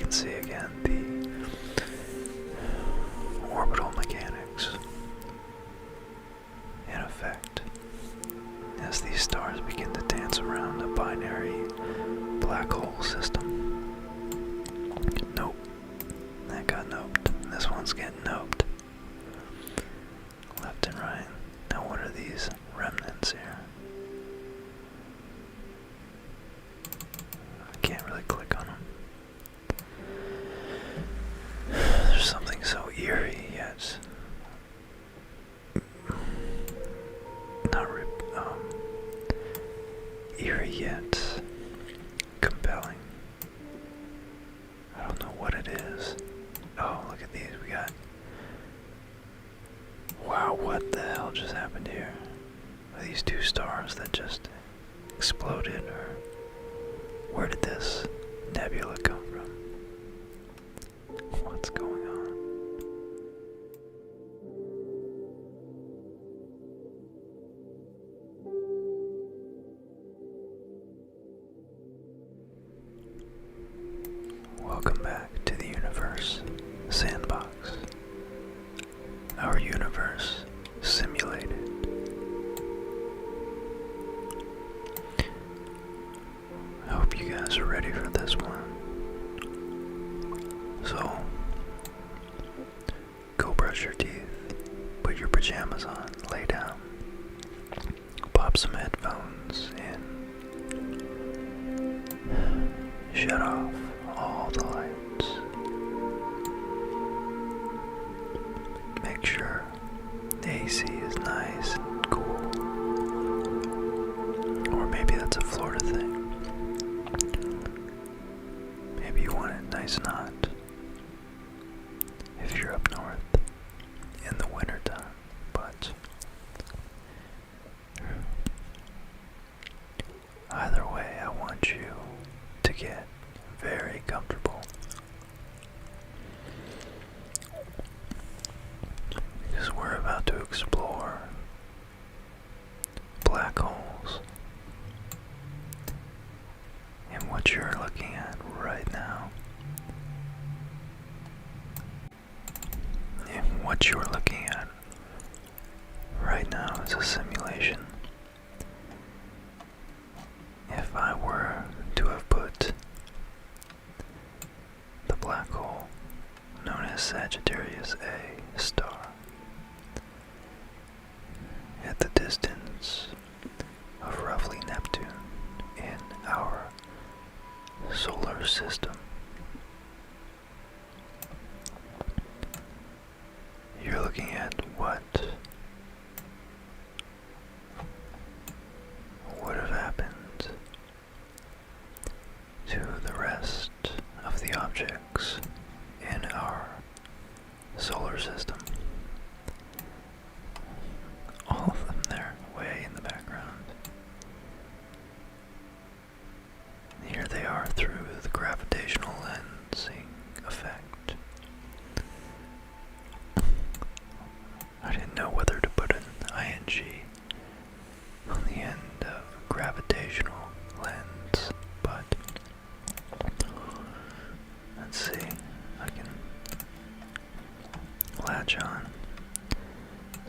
can see again the orbital mechanics in effect as these stars begin to dance around a binary black hole system. Nope. That got noped. This one's getting noped. Left and right. Now what are these remnants here? I can't really click on them. There's something so eerie yet not eerie yet compelling. I don't know what it is. Oh, look at these. We got. Wow, what the hell just happened here? Are these two stars that just exploded, or where did this nebula come from? What's going on? Welcome back to the universe, Sandbox. Our universe simulated. I hope you guys are ready for this one. So, go brush your teeth, put your pajamas on, lay down, pop some headphones in, shut off all the lights. Make sure the AC is nice and cool. Or maybe that's a Florida thing. Maybe you want it nice and hot if you're up north in the wintertime. But either way, I want you to get very comfortable, because we're about to explore black holes. And what you're looking at right now, is a simulation. If I were to have put the black hole known as Sagittarius A star at the distance of roughly Neptune in our solar system, you're looking at what would have happened to the rest of the objects in our solar system. All of them there, way in the background. Here they are through the gravitational lensing effect. I didn't know whether to put an ing on the end of gravitational lens, but let's see, I can latch on.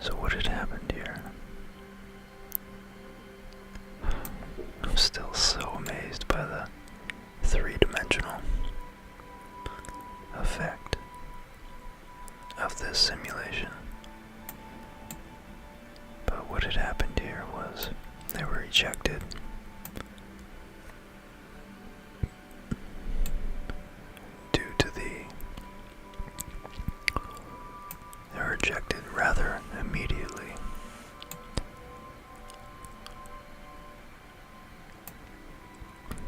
So what had happened here? I'm still so amazed by the three-dimensional effect of this simulation. But what had happened here was they were ejected due to they were ejected rather immediately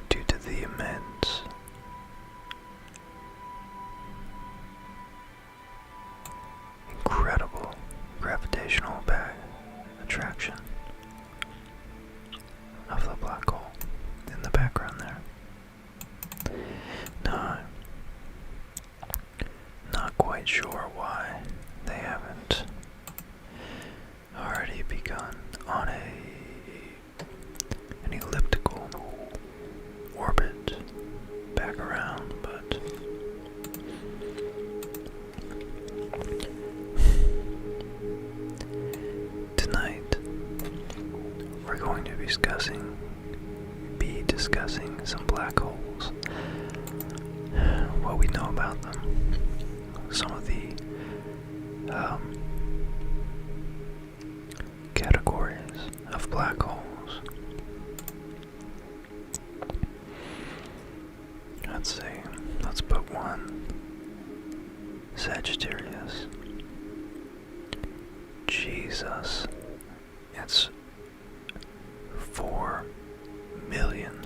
due to the immense incredible gravitational attraction of the black hole in the background there. Now, I'm not quite sure why they haven't already begun on an elliptical orbit back around, but some black holes. What we know about them. Some of the categories of black holes. Let's see. Let's put one. Sagittarius. Jesus. It's 4 million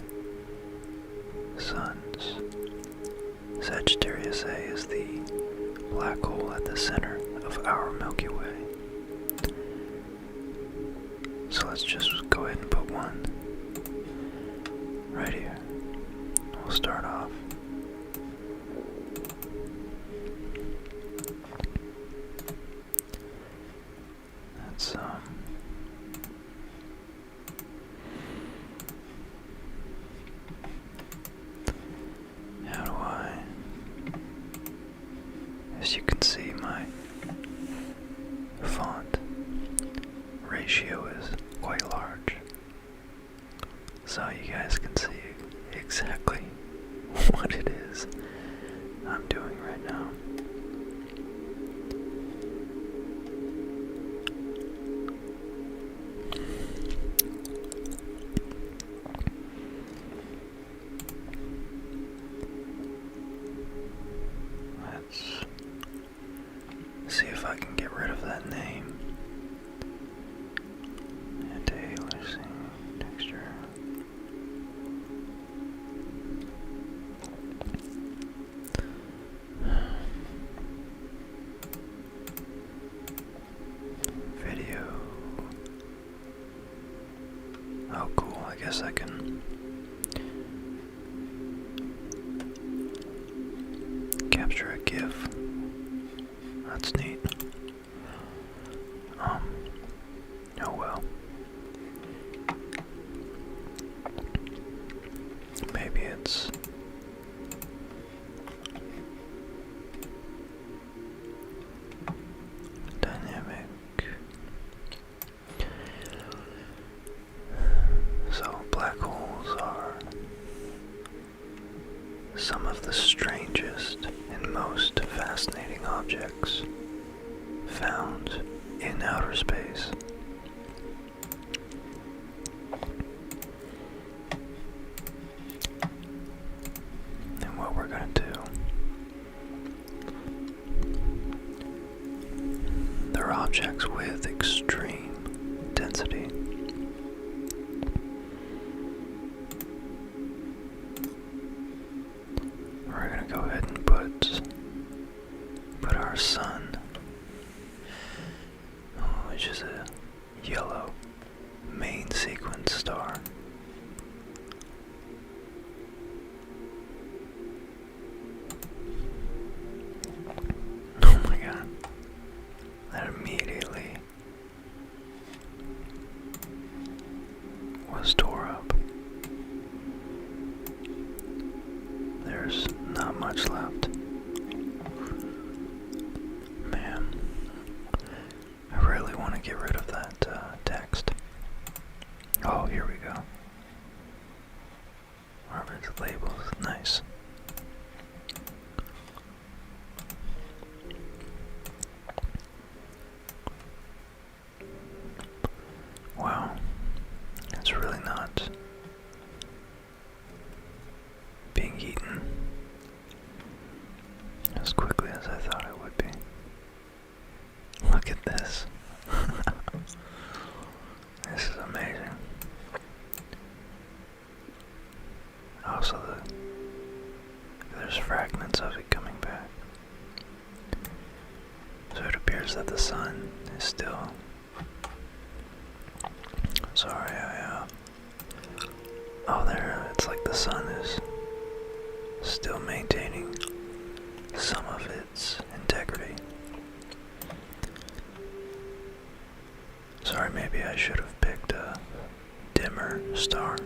suns. Sagittarius A is the black hole at the center of our Milky Way. So let's just go ahead and put one right here. We'll start off. That's how do I, as you can see, my font ratio is quite large, so you guys can see exactly what it is I'm doing right now. Let's see if I can get rid of that name. Anti-aliasing texture. Video. Oh, cool. I guess I can capture a GIF. That's neat. Oh well. Maybe it's dynamic. So black holes are some of the strangest and most fascinating objects found in outer space. And what we're going to do, they're objects with extreme density. We're going to go ahead and put our sun, which is a yellow main sequence star. Oh my god. That immediately was tore up. There's not much left. Man, I really want to get rid of that text. Oh, here we go. Harvard's labels, nice. Wow, it's really not being eaten as quickly as I thought it would be. Look at this. This is amazing. Also, there's fragments of it coming back. So it appears that the sun is still... Sorry, oh, there, it's like the sun is still maintaining some of its integrity. Sorry, maybe I should have picked a dimmer star.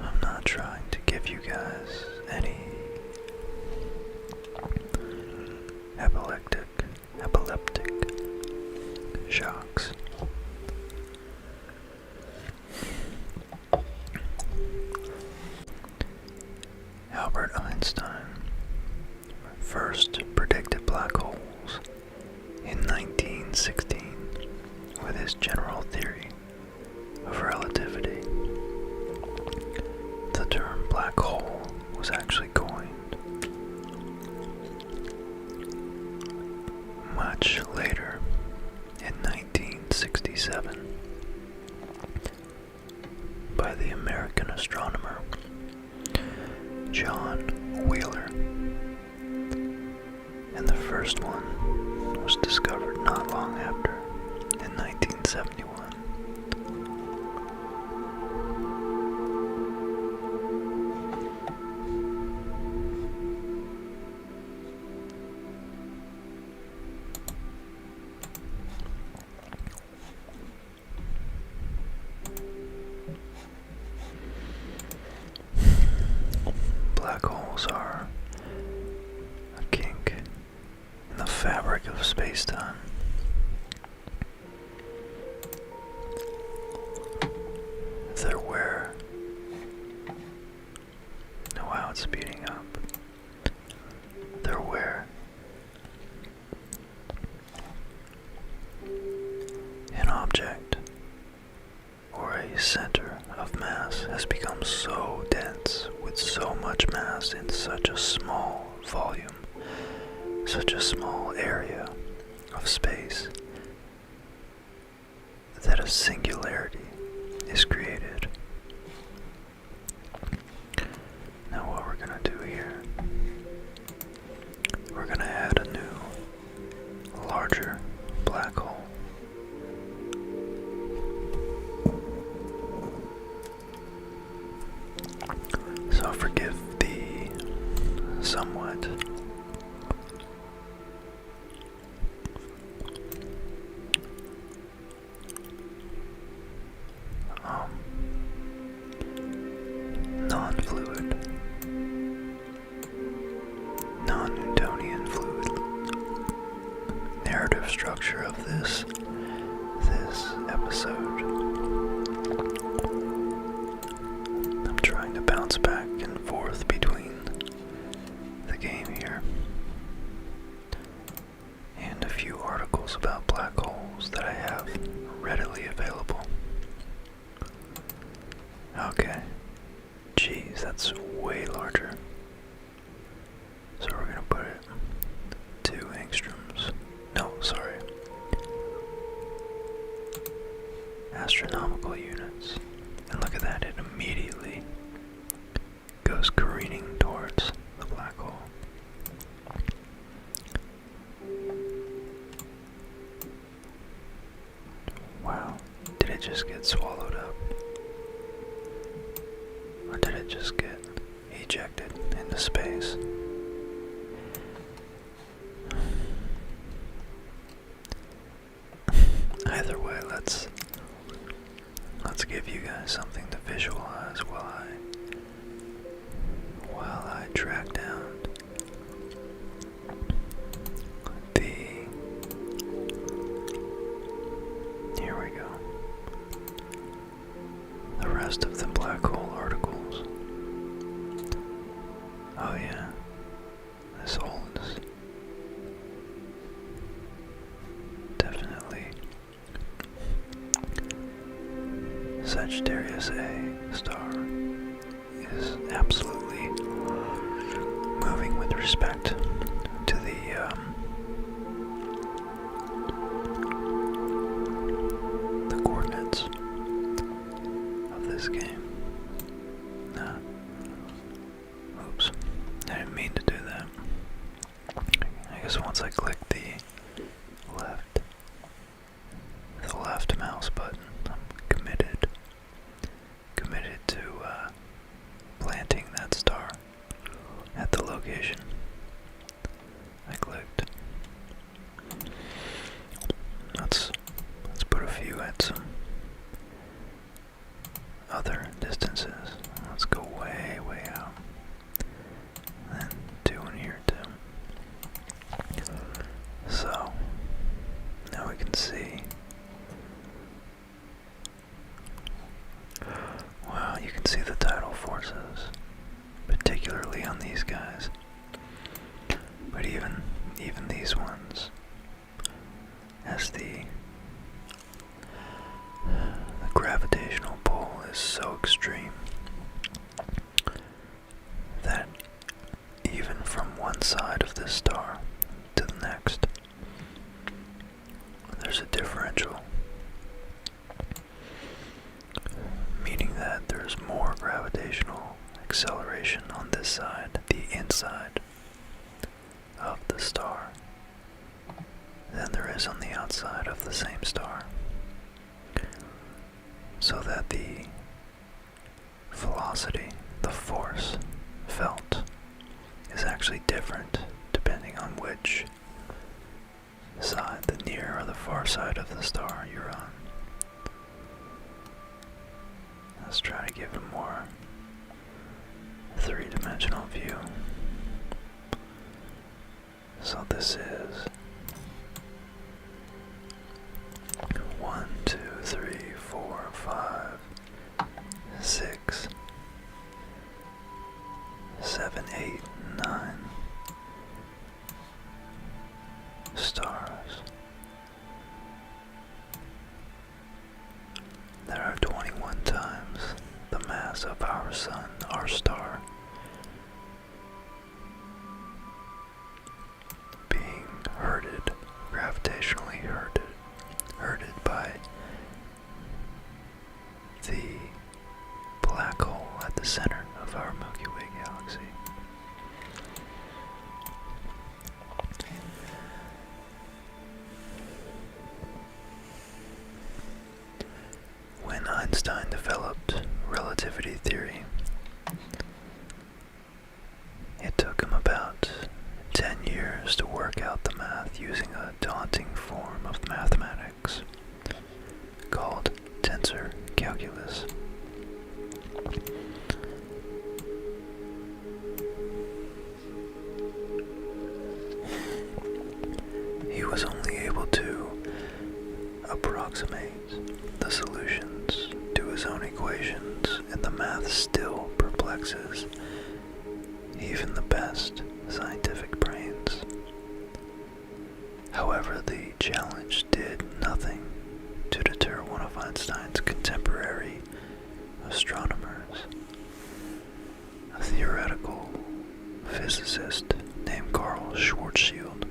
I'm not trying to give you guys any epileptic shocks. Albert Einstein first predicted black holes in 1916 with his general theory of relativity. The term black hole was actually coined much later in 1967 by the American astronomer John Wheeler, and the first one was discovered not long after, in 1971. Black holes are a kink in the fabric of space-time. They're where... Oh, wow, it's speeding up. They're where an object or a center of mass has become so dense with so much mass in such a small volume, such a small area of space, that a singularity is created. Now what we're going to do here, we're going to add a new, larger black hole. So forgive the somewhat non-fluid, non-Newtonian fluid narrative structure of this episode. I'm trying to bounce back and forth between the game here and a few articles about black holes that I have readily available. Okay. Geez, that's way larger. So we're gonna put it 2 angstroms. No, sorry. Astronomical units. And look at that, it immediately goes careening towards the black hole. Wow, did it just get swallowed up? Or did it just get ejected into space? Either way, let's give you guys something to visualize while I track down here we go, the rest of the black hole articles. Oh yeah, this hole is definitely Sagittarius A star is absolutely moving with respect to the coordinates of this game. Oops, I didn't mean to do that. I guess once I click the left mouse button, I'm committed to planting that star at the location I clicked. Let's put a few at some other distances. Let's go way out. And then 2 in here too. So now we can see. Wow, you can see the tidal forces, particularly particularly on these guys. But even these ones, as the gravitational pull is so extreme that even from one side of this star to the next, there's a differential, meaning that there's more gravitational acceleration on this side, the inside of the star, than there is on the outside of the same star. So that the velocity, the force felt, is actually different depending on which side, the near or the far side of the star you're on. Let's try to give a more three-dimensional view. So this is 1, 2, 3, 4, 5, 6, 7, 8, 9 stars. There are 21 times the mass of our sun, our star, being herded, gravitationally herded by the black hole at the center of our Milky Way galaxy. When Einstein developed relativity theory, it took him about 10 years to work out the math using a daunting form of mathematics called tensor calculus. He was only able to approximate the solutions to his own equations, and the math still perplexes even the best scientific brains. However, the challenge did nothing to deter one of Einstein's contemporary astronomers, a theoretical physicist named Carl Schwarzschild.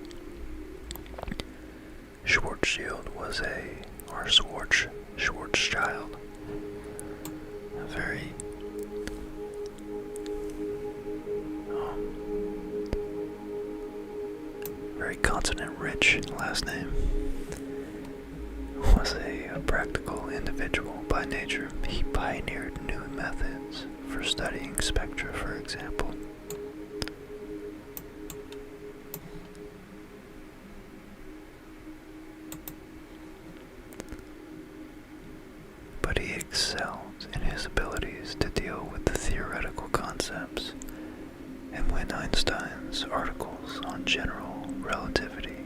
Schwarzschild was Schwarzschild, a very consonant-rich last name, was a practical individual by nature. He pioneered new methods for studying spectra, for example. But he excelled in his abilities to deal with the theoretical concepts, and when Einstein's articles on general relativity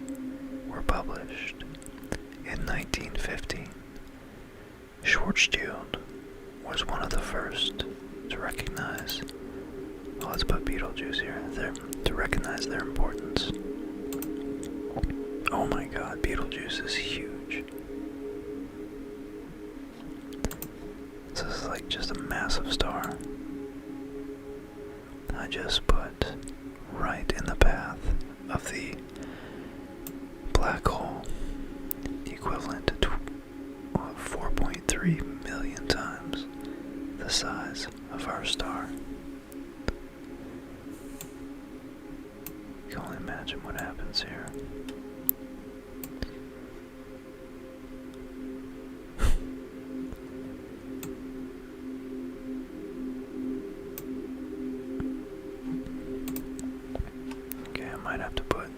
were published in 1915, Schwarzschild was one of the first to recognize, well, let's put Beetlejuice here, to recognize their importance. Oh my god, Beetlejuice is huge. This is like just a massive star. I just put right in the path of the black hole, equivalent to 4.3 million times the size of our star. You can only imagine what happens here. Okay, I might have to put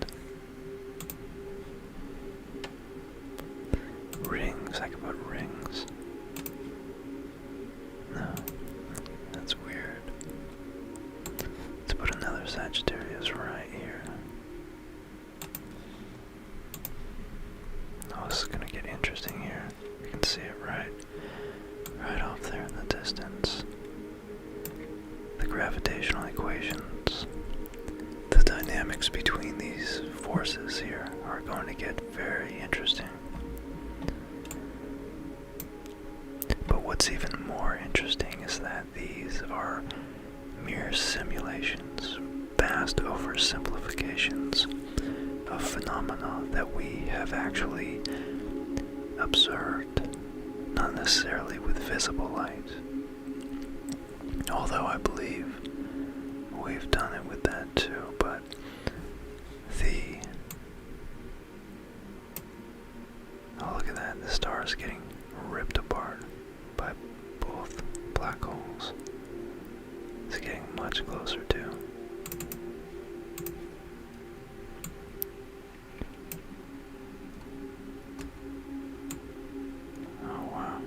rings. I can put rings. No, that's weird. Let's put another Sagittarius right here. Oh, this is gonna get interesting here. You can see it right off there in the distance. The gravitational equations, the dynamics between these forces here are going to get very interesting. But what's even more interesting is that these are mere simulations, vast oversimplifications of phenomena that we have actually observed, not necessarily with visible light. Although I believe we've done it with that too, but oh, look at that, the star is getting ripped apart by both black holes. It's getting much closer too. Oh wow.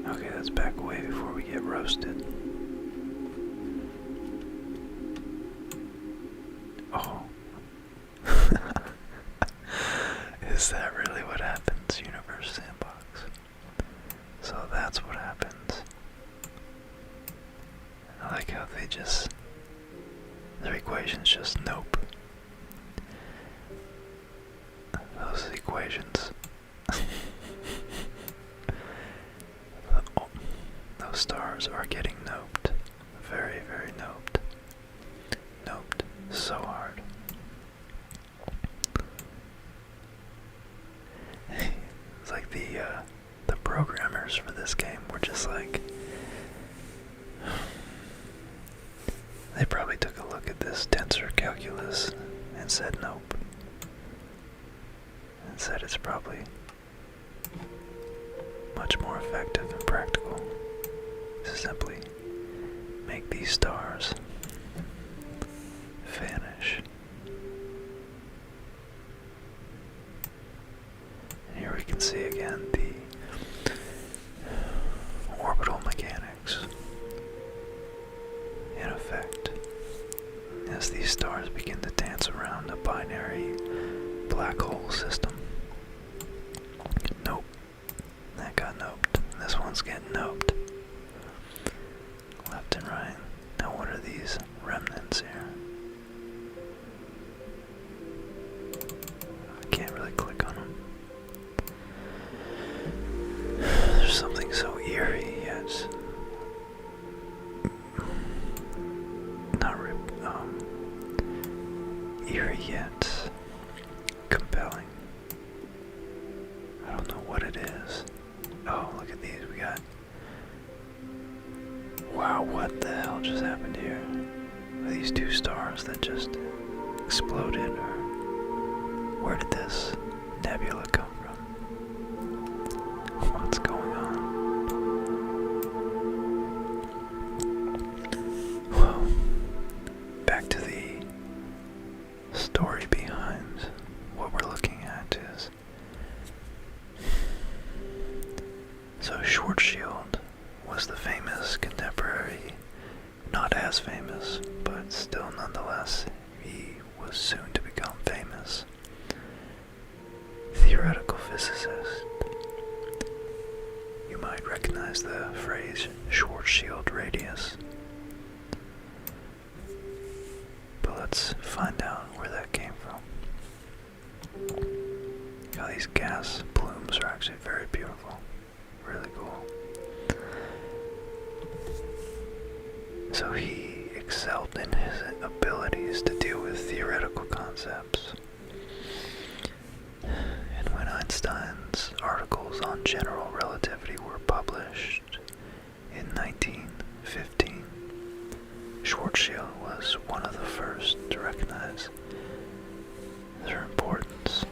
Okay, let's back away before we get roasted. Oh. Is that really what happens, Universe Sandbox? So that's what happens. I like how their equations just nope. Those equations. Those stars are getting noped. Very, very noped. Noped so hard. It's like the programmers for this game were just like, they probably took a look at this tensor calculus and said nope. And said it's probably much more effective and practical to simply make these stars vanish. And here we can see again the orbital mechanics in effect as these stars begin to dance around a binary black hole system. Nope. That got noped. This one's getting noped. Left and right. Now what are these remnants here? I can't really click on them. There's something so eerie yet eerie yet compelling. I don't know what it is. Oh, look at these. We got... Wow, what the hell just happened here? Are these two stars that just exploded, or where did this nebula come from? What's going on? Well, back to the story behind what we're looking at is, so Schwarzschild was the famous contemporary, not as famous, but still nonetheless, he was soon to become famous, theoretical physicist. You might recognize the phrase Schwarzschild radius. But let's find out where that came from. How these gas plumes are actually very beautiful. Really cool. So he excelled in his abilities to deal with theoretical concepts. And when Einstein's articles on general relativity were published in 1915, Schwarzschild was one of the first to recognize their importance.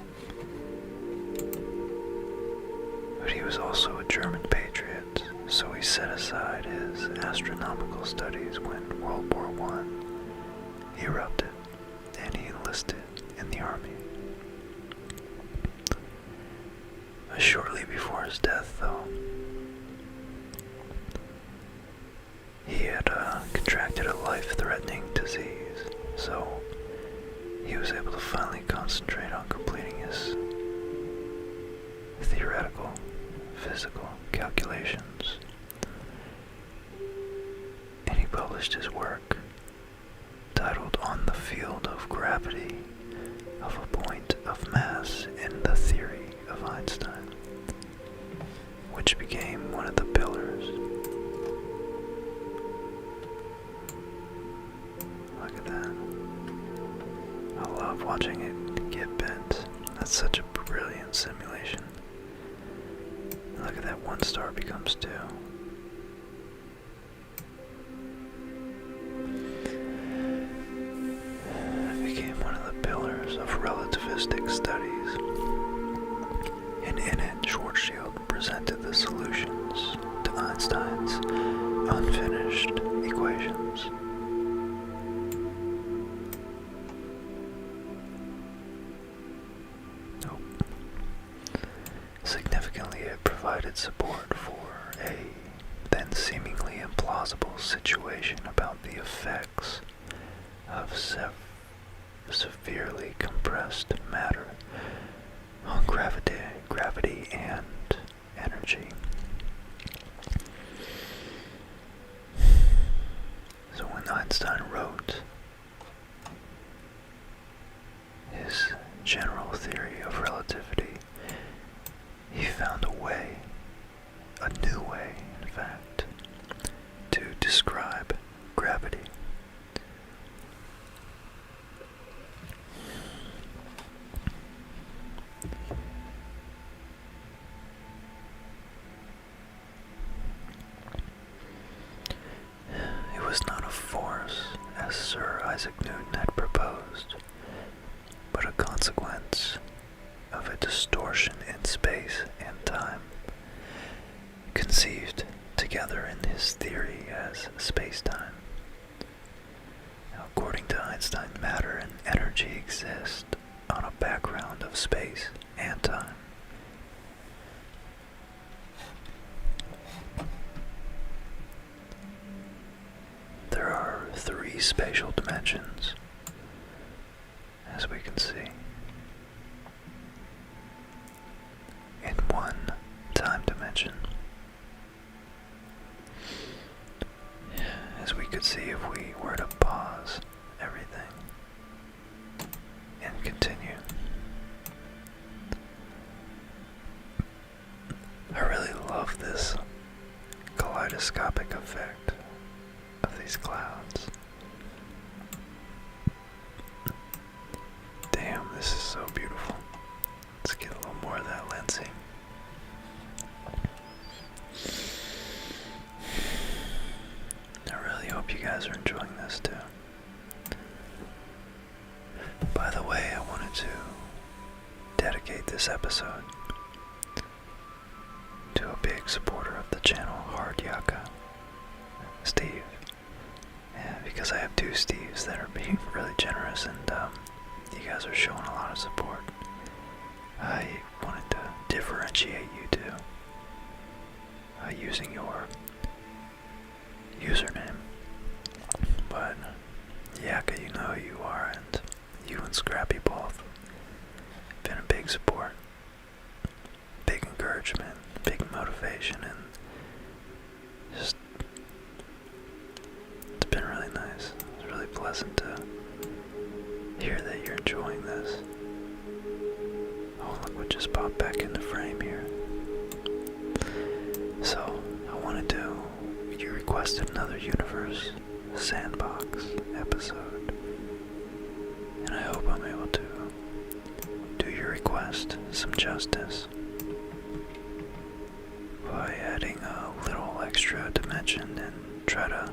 But he was also a German patriot, so he set aside his astronomical studies when World War I erupted and he enlisted in the army. Shortly before his death, though, he had contracted a life-threatening disease, so he was able to finally concentrate on completing his theoretical, physical calculations. And published his work titled On the Field of Gravity of a Point of Mass in the Theory of Einstein, which became one of the pillars. Look at that. I love watching it get bent. That's such a brilliant simulation. Look at that, 1 star becomes 2. It became one of the pillars of relativistic studies. And in it, Schwarzschild presented the solutions to Einstein's unfinished equations. Significantly, it provided support for a then seemingly implausible situation about the effects of severely compressed matter on gravity and energy. So when Einstein wrote his general theory of relativity, he found a new way, in fact, to describe gravity. It was not a force, as Sir Isaac Newton had proposed, but a consequence of a distortion in space and time, conceived together in his theory as space-time. Now, according to Einstein, matter and energy exist on a background of space and time. There are 3 spatial dimensions, as we can see, in 1 time dimension. As we could see if we were to pause everything and continue. I really love this kaleidoscopic effect of these clouds. Damn, this is so beautiful. Let's get a little more of that lensing. I really hope you guys are enjoying this too. By the way, I wanted to dedicate this episode to a big supporter of the channel, Hard Yaka, Steve. Yeah, because I have 2 Steves that are being really generous, and you guys are showing a lot of support. I wanted to differentiate you two using your username. But Yaka, you know who you are, and you and Scrappy both been a big support, big encouragement, big motivation, and just it's been really nice. It's really pleasant to hear that you're enjoying this. Oh, look what just popped back into frame here. So, I wanted to, you requested another Universe Sandbox episode, and I hope I'm able to do your request some justice by adding a little extra dimension and try to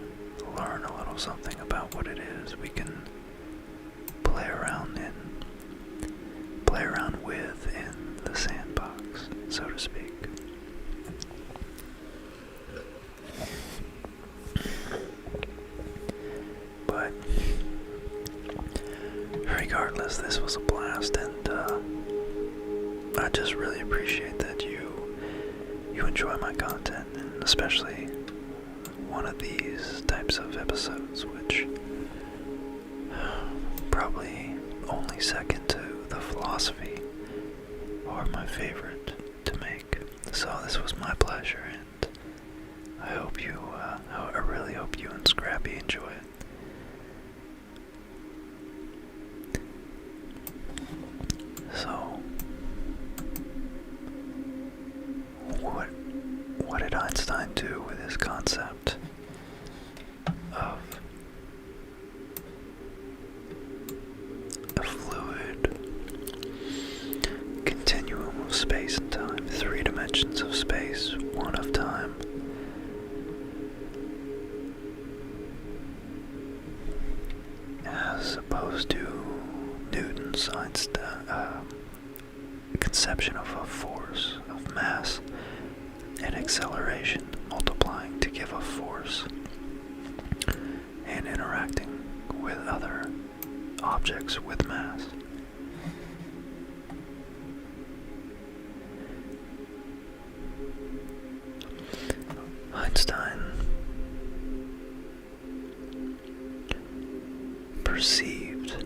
learn a little something about what it is we can play around with in the sandbox, so to speak. But regardless, this was a blast, and I just really appreciate that you enjoy my content, and especially one of these types of episodes, which probably only second to the philosophy are my favorite to make. So this was my pleasure, and I hope you, I really hope hope you and Scrappy enjoy it. So, what did Einstein do with his concept of a fluid continuum of space and time, 3 dimensions of space, 1 of time? As opposed to Newton's conception of a force, of mass and acceleration multiplying to give a force and interacting with other objects with mass. Einstein perceived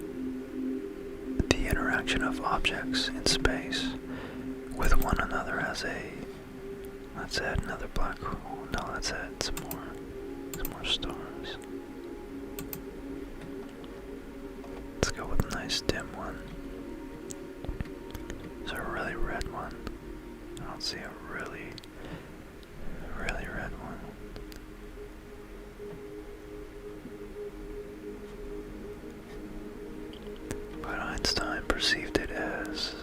the interaction of objects in space with one another as a, let's add another black hole. No, let's add some more stars. Let's go with a nice dim one. Is there a really red one? I don't see a really red one. But Einstein perceived it as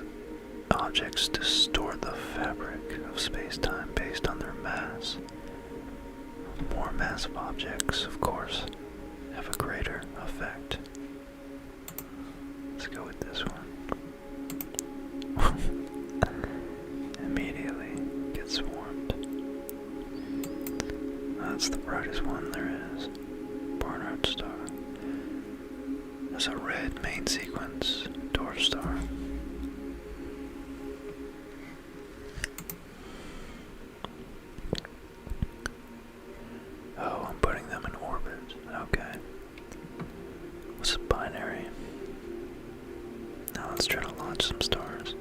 objects distort the fabric of space-time based on their mass. More massive objects, of course, have a greater effect. Let's go with this one. Immediately gets warmed. That's the brightest one there is. Barnard star. There's a red main sequence dwarf star. Oh, I'm putting them in orbit. Okay. What's a binary? Now let's try to launch some stars.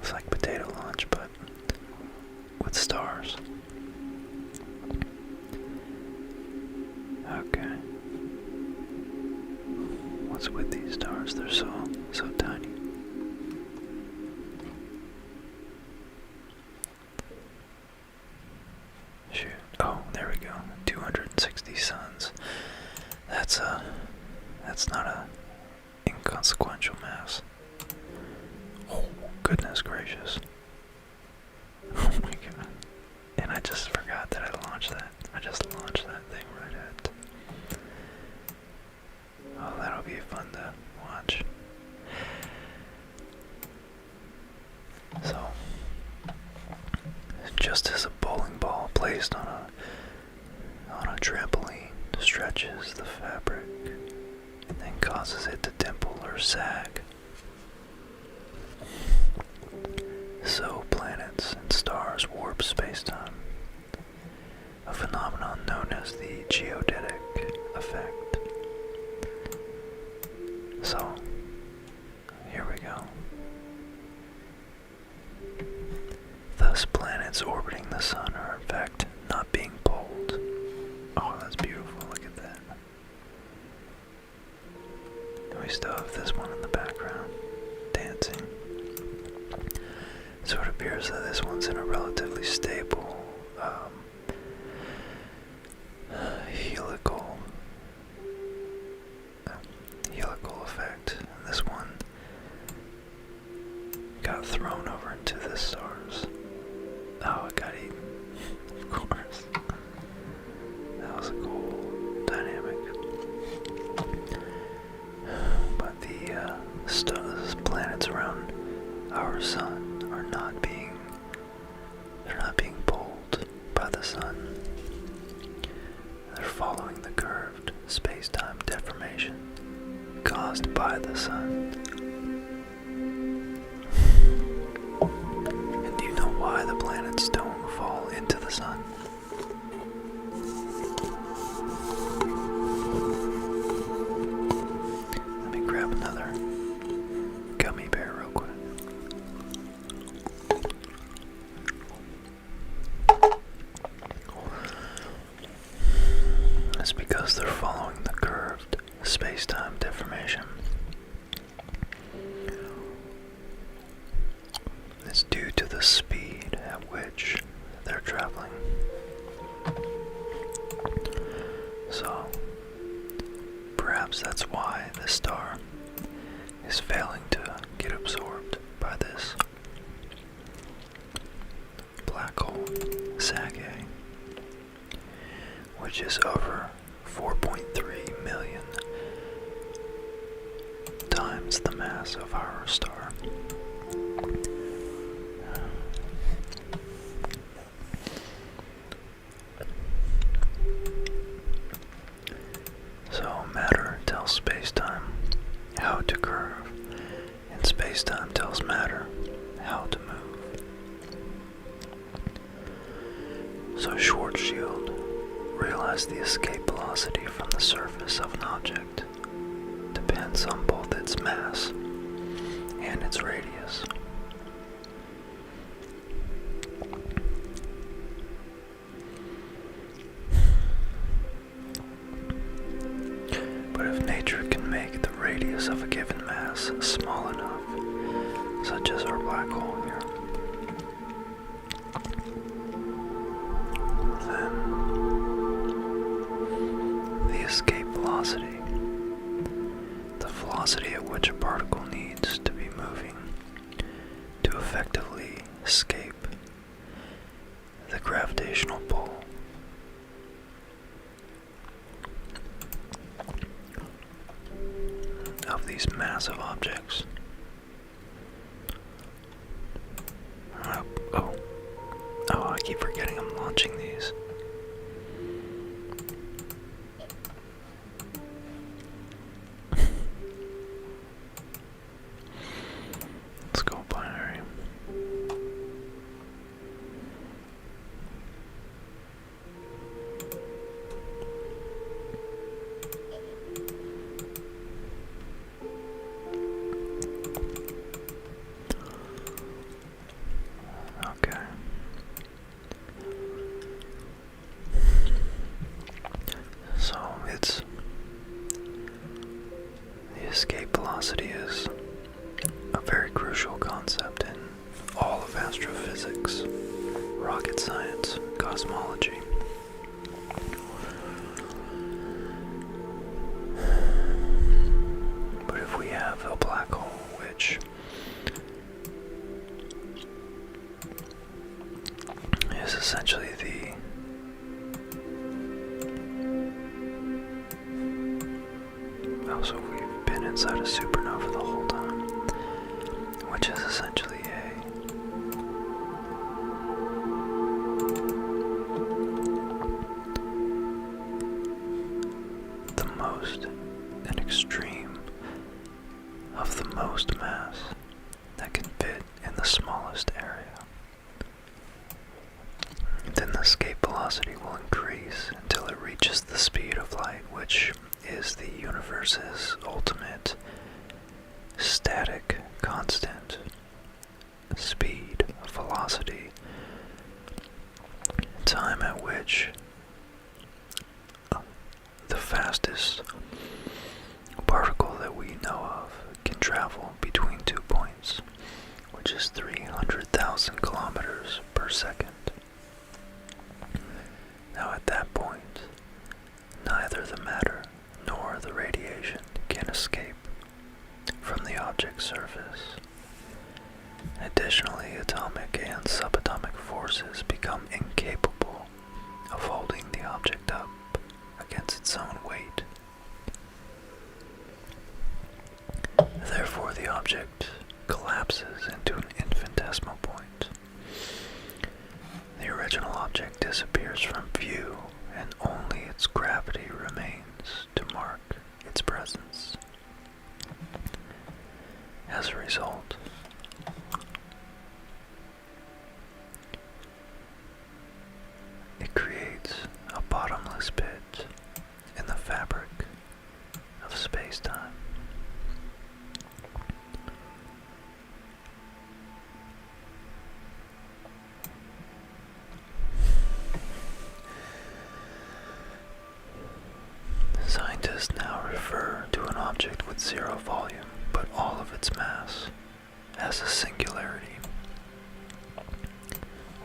It's like potato launch, but with stars. Okay. What's with these stars? They're so tiny. Shoot. Oh, there we go. 260 suns. That's not a inconsequential mass. Oh, goodness gracious. Oh my god. And I just forgot that I launched that. I just launched that thing right at. Oh, that'll be fun to watch. So, just as a bowling ball placed on a trampoline stretches the fabric and then causes it to dimple or sag, so planets and stars warp space-time, a phenomenon known as the geodetic effect. So, here we go. Thus, planets orbiting the sun are in fact not being pulled. Oh, that's beautiful, look at that. And we still have this one in the background, dancing. So it appears that this one's in a relatively stable, helical effect. And this one got thrown over into the stars. Oh, it got eaten, of course. That was a cool dynamic. But the planets around our sun are not being pulled by the sun. They're following the curved space-time deformation caused by the sun. And do you know why the planets don't fall into the sun? Let me grab another gummy bear real quick. formation is due to the speed at which they're traveling. So, perhaps that's why the star is failing to get absorbed by this black hole, Sag A, which is over 4.3 million times the mass of our star. So matter tells space-time how to curve, and space-time tells matter how to move. So Schwarzschild realized the escape velocity from the surface of an object depends on both its mass and its radius. But if nature can make the radius of a given mass small enough, such as our black hole here, then the escape velocity, the velocity at which a particle needs to be moving to effectively escape the gravitational pull of these massive objects. Oh, I keep forgetting I'm launching these. Let's go binary. Okay. So it's the escape velocity is a very crucial concept in all of astrophysics, rocket science, cosmology. But if we have a black hole which is essentially so we've been inside a supernova the whole time, which is essentially an extreme of the most mass that can fit in the smallest area. Then the escape velocity will increase until it reaches the speed of light, which is the universe's ultimate static constant speed, velocity, time at which the fastest particle that we know of can travel between 2 points, which is 300,000 kilometers per second. Now at that point, neither the matter nor the radiation can escape from the object's surface. Additionally, atomic and subatomic forces become incapable of holding the object up against its own weight. Therefore, the object collapses into an infinitesimal point. The original object disappears from view, and only its gravity remains to mark its presence. As a result, it creates a bottomless with zero volume, but all of its mass as a singularity.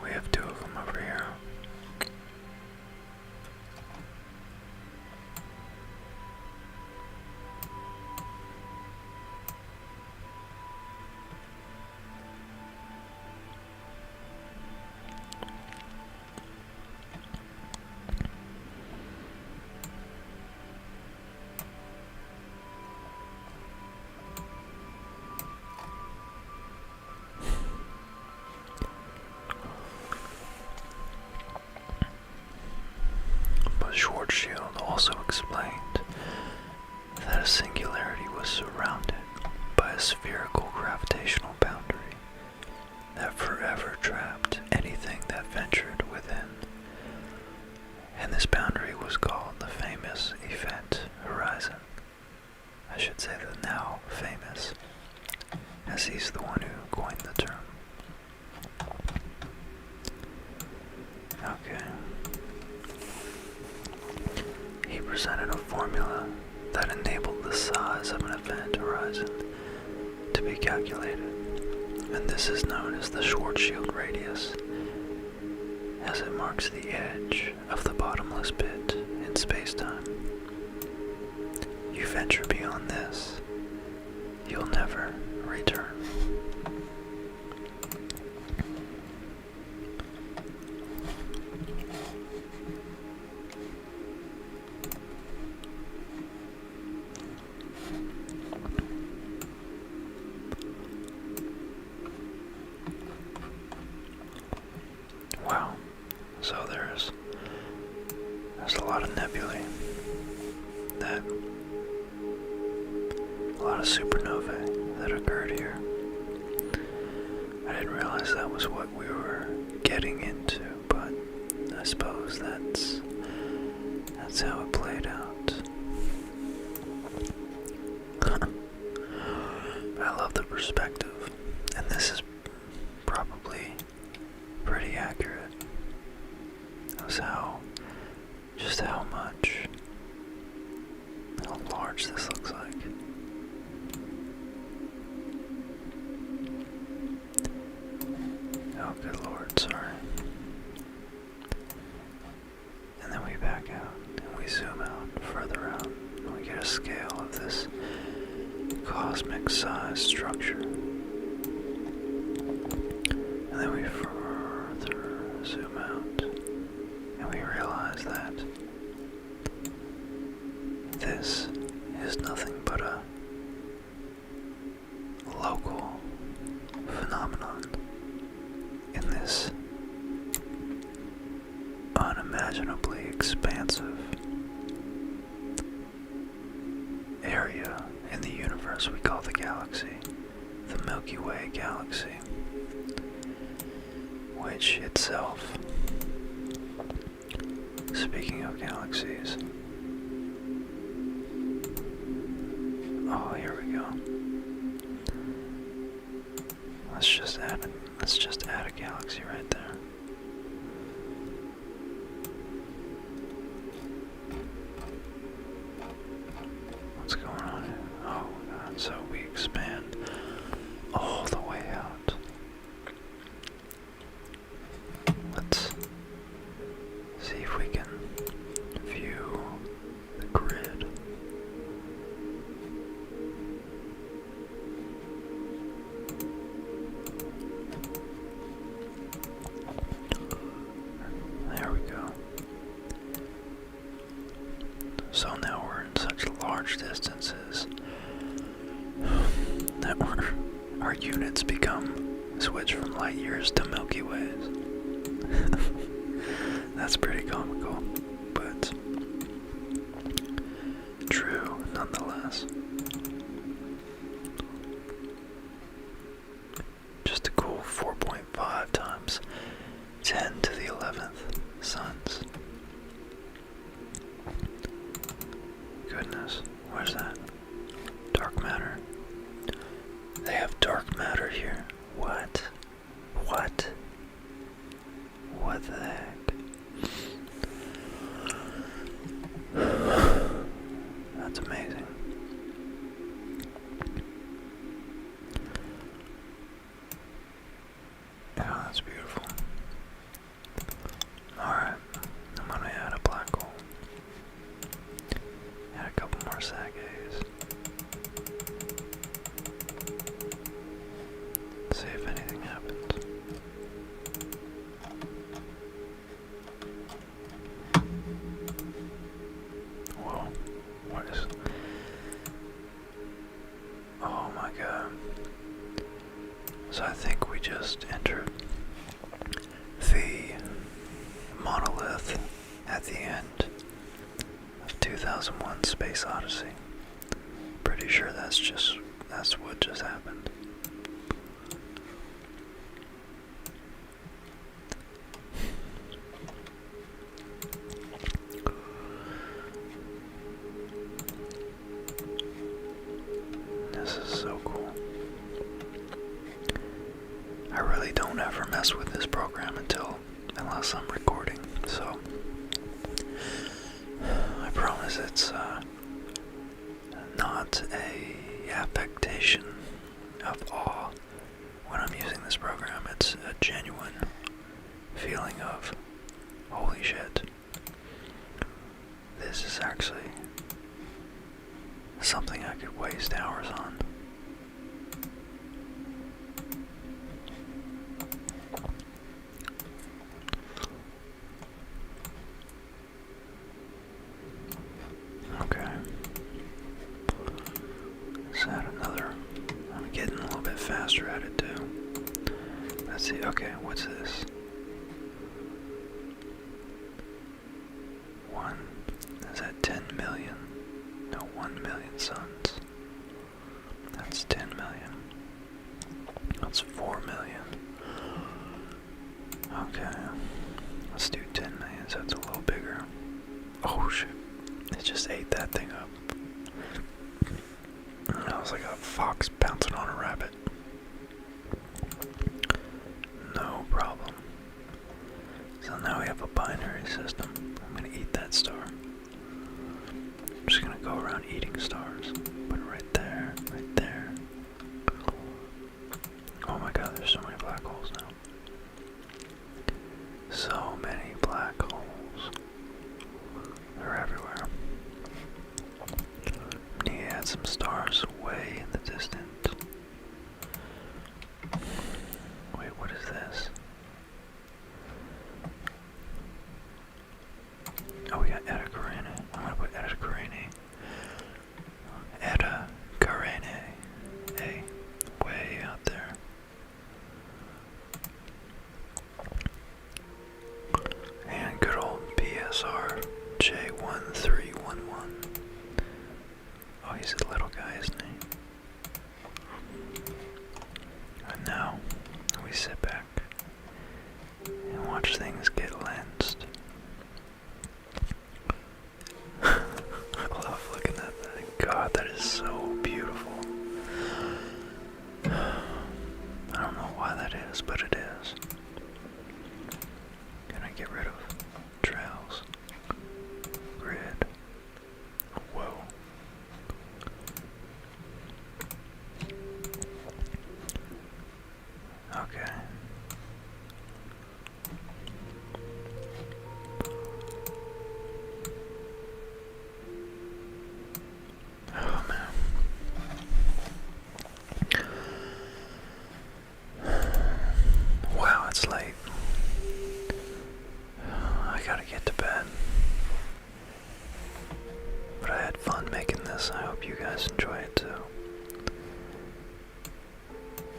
We have two of them over here. Schwarzschild also explained that a singularity was surrounded by a spherical gravitational boundary that forever trapped anything that ventured within, and this boundary was called the famous event horizon. I should say the now famous, as he's the one who coined the term. Okay. He presented a formula that enabled the size of an event horizon to be calculated, and this is known as the Schwarzschild radius, as it marks the edge of the bottomless pit in space-time. You venture beyond this, you'll never return. Wow, so there's a lot of nebulae, a lot of supernovae that occurred here. I didn't realize that was what we were getting into, but I suppose that's how it played out. I love the perspective, and this is probably pretty accurate. That's just how large this looks like. Oh, good lord, sorry. And then we back out, and we zoom out, further out, and we get a scale of this cosmic size structure. And then we further zoom out, and we realize that this is nothing but a local phenomenon in this unimaginably expansive area in the universe we call the galaxy, the Milky Way galaxy, which itself, speaking of galaxies, oh, here we go. Let's just add a galaxy right there. What's going on here? Oh god, so we expand all the way out. Let's see if we can view the grid. There we go. So now we're in such large distances that our units switch from light years to Milky Ways. That's pretty comical, but true nonetheless. Just a cool 4.5 times 10 to the 11th suns. Goodness, where's that? Dark matter. They have dark matter here. What? What? What the heck? That's amazing. 2001 Space Odyssey. Pretty sure that's what just happened. This is so cool. I really don't ever mess with this program unless I'm recording, so I promise it's not a affectation of awe when I'm using this program. It's a genuine feeling of holy shit. This is actually something I could waste hours on. Okay. Let's add another. I'm getting a little bit faster at it too. Let's see. Okay, what's this? Is that 10 million? No, 1 million suns. That's 10 million. That's 4 million. Okay. Let's do 10 million, so it's a little bigger. Oh shit. It just ate that thing up. That was like a fox bouncing on a rabbit. No problem. So now we have a binary system. I'm gonna eat that star. I'm just gonna go around eating stars. Put it right there, right there. Oh my god, there's so many black holes now. So many black holes. They're everywhere. Need to add some stars way in the distance. Wait, what is this? Oh, we got Eta Carene. I'm gonna put Eta Carene. Eta Carene. Hey, way out there. And good old BSR J1311. Oh, he's a little guy, isn't he? And now we sit back and watch things get lensed. I love looking at that. God, that is so beautiful. I don't know why that is, but it is. Can I get rid of trails? Grid. Whoa. Okay. Oh man. Wow, it's late. I gotta get to bed. But I had fun making this. I hope you guys enjoy it too.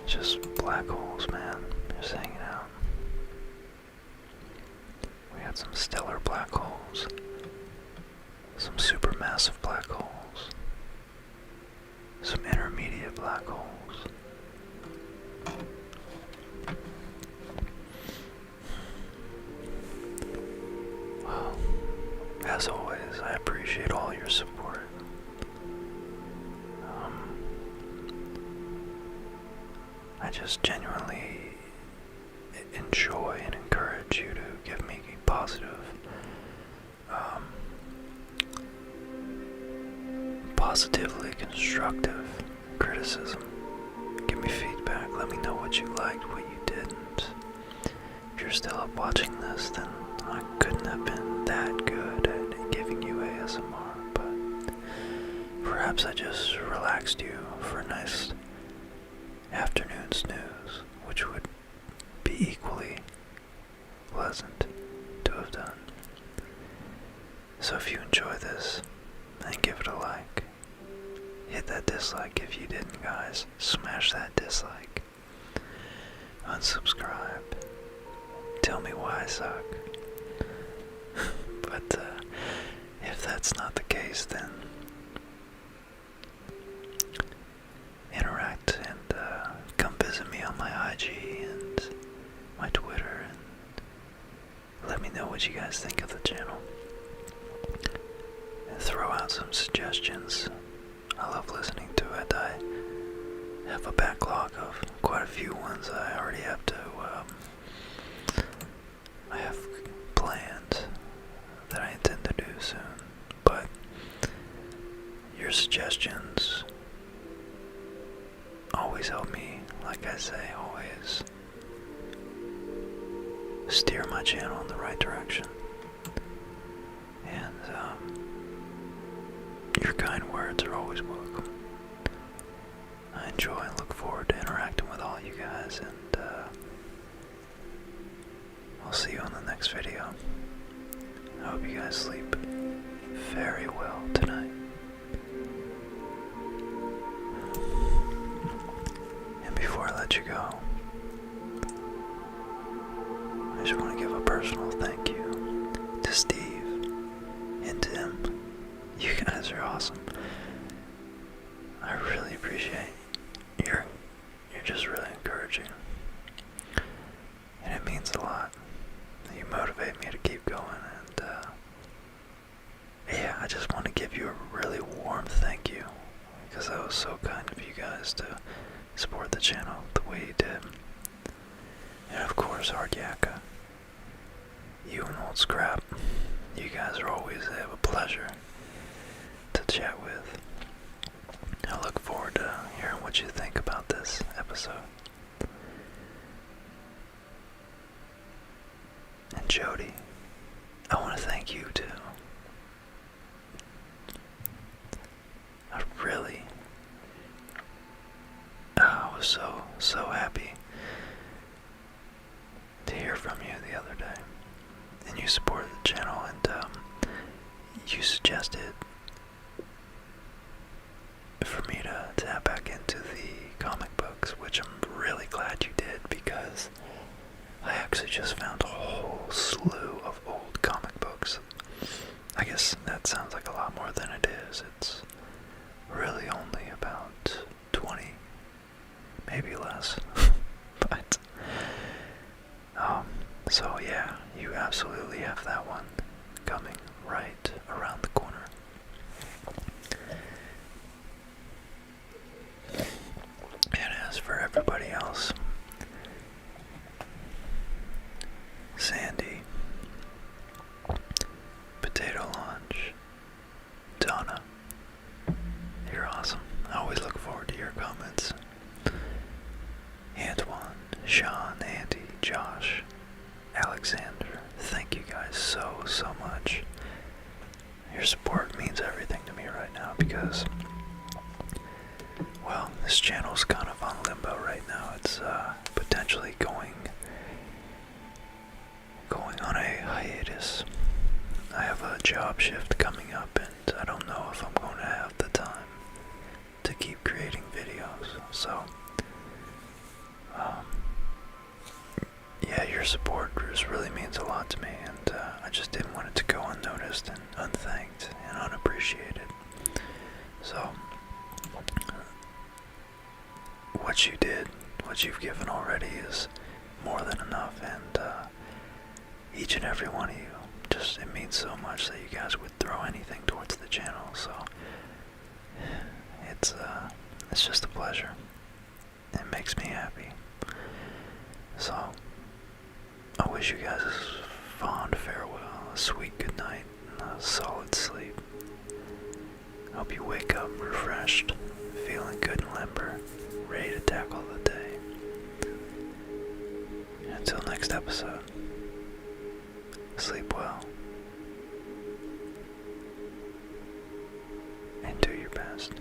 Just black holes, man. Just hanging out. We had some stellar black holes. Some supermassive black holes. Some intermediate black holes. Well, as always, I appreciate all your support. I just genuinely enjoy and encourage you to give me positive, positively constructive criticism. Give me feedback. Let me know what you liked, what you didn't. If you're still up watching this, then I couldn't have been that good at giving you ASMR, but perhaps I just relaxed you for a nice afternoon snooze, which would be equally pleasant to have done. So if you enjoy this, then give it a like. Hit that dislike if you didn't, guys. Smash that dislike. Unsubscribe. Tell me why I suck. But if that's not the case, always, then interact and come visit me on my IG and my Twitter and let me know what you guys think of the channel. And throw out some suggestions. I love listening to it. I have a backlog of quite a few ones I already have to, I have planned that I intend to do soon. But your suggestions always help me, like I say, always steer my channel in the right direction. And your kind words are always welcome. I enjoy and look forward to interacting with all you guys, and I'll see you on the next video. I hope you guys sleep very well tonight. And before I let you go, I just want to give a personal thank you to Steve and Tim. You guys are awesome. I really appreciate you're just really encouraging, and it means a lot. You motivate me to keep going, and yeah, I just want to give you a really warm thank you, because that was so kind of you guys to support the channel the way you did. And of course, Ardyaka, you and Old Scrap, you guys are always a pleasure to chat with. I look forward to hearing what you think about this episode. And Jody, I want to thank you too. I was so happy to hear from you the other day. And you supported the channel, and you suggested for me to tap back into the comic books, which I'm really glad you did, because I actually just found a whole slew of old comic books. I guess that sounds like a lot more than it is. It's really only about 20, maybe less. But so yeah, you absolutely have that one coming right around the corner. And as for everybody else, Sandy, Potato Launch, Donna, you're awesome. I always look forward to your comments. Antoine, Sean, Andy, Josh, Alexander, thank you guys so much. Your support means everything to me right now, because, well, this channel's kind of on limbo right now. It's potentially going on a hiatus. I have a job shift coming up, and I don't know if I'm going to have the time to keep creating videos. So yeah, your support just really means a lot to me, and I just didn't want it to go unnoticed and unthanked and unappreciated. So what you did, what you've given already, is more than enough, and each and every one of you, just, it means so much that you guys would throw anything towards the channel. So it's just a pleasure. It makes me happy. So I wish you guys a fond farewell, a sweet good night, and a solid sleep. I hope you wake up refreshed, feeling good and limber, ready to tackle the day. Until next episode, sleep well, and do your best.